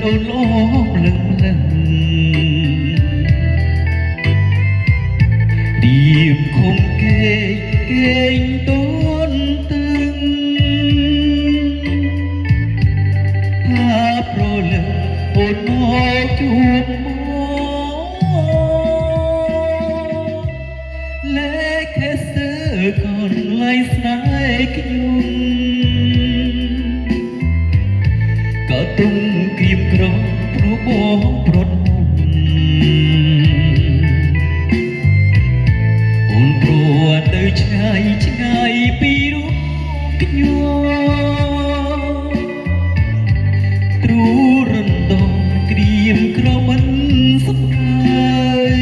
អូនអូលឹងលឹងរៀបខំគេងតូនតឹងថាប្រលឹងអូនមកជួបលេខសើកូនឡៃស្នេហ៍ខ្ញុំក៏ទុំក្រៀមក្រំព្រោះបងប្រត់អូនព្រោះទៅឆ្ងាយឆ្ងាយពីរូបខ្ញុំទ្រូរំដងក្រៀមក្រំមិនសុខហើយ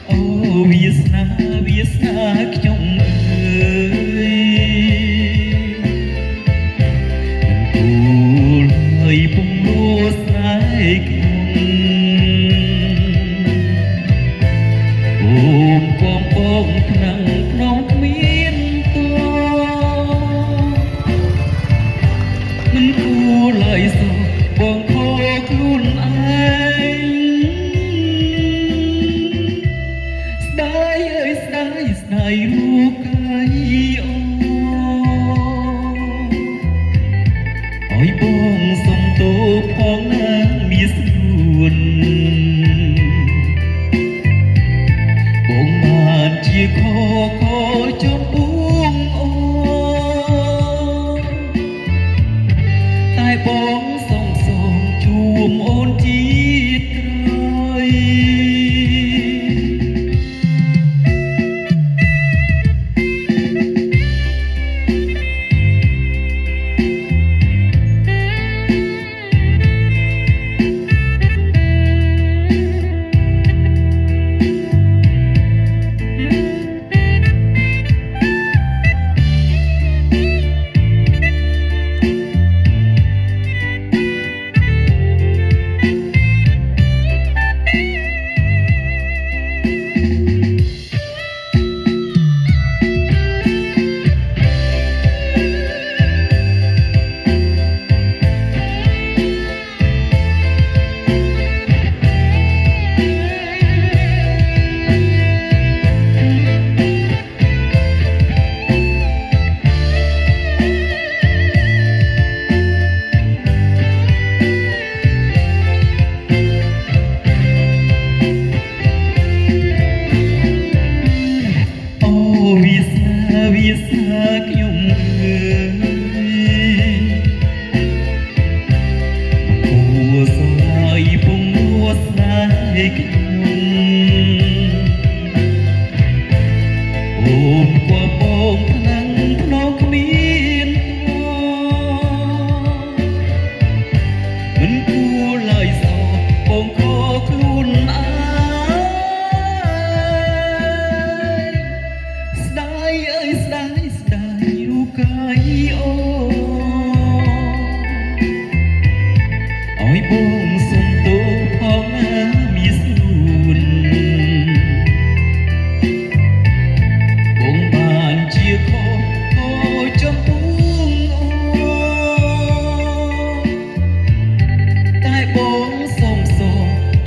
អូវាសនាខ្ញុំពុំលួស្នេហ៍ខ្ញុំអូមកំបងថ្នាំងក្នុងគ្មានតមិនគួរឡើយសោះបងខកខ្លួនឯងស្ដាយអើយស្ដាយរូបកាយអូយបងសុំទោសផងណាមានស្រួនបងបានជាខចំពោះអូនតែបងសុំជួបអូនជាតិក្រោយវាសនាខ្ញុំគួរស្រឡាយពុំលួស្នេហ៍ខ្ញុំអូនក៏បងថ្នាំងក្នុងគ្មានមិនគួរឡើយសោះបងខកខ្លួនឯងស្ដាយអើយស្ដាយរូបកាយអូយបងសុំទោសផងណាមានស្រួនបងបានជាខចំពោះអូតែបងសុំ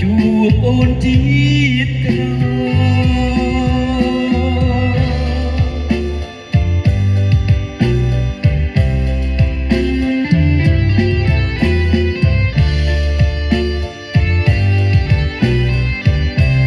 ជួបអូនជាតិ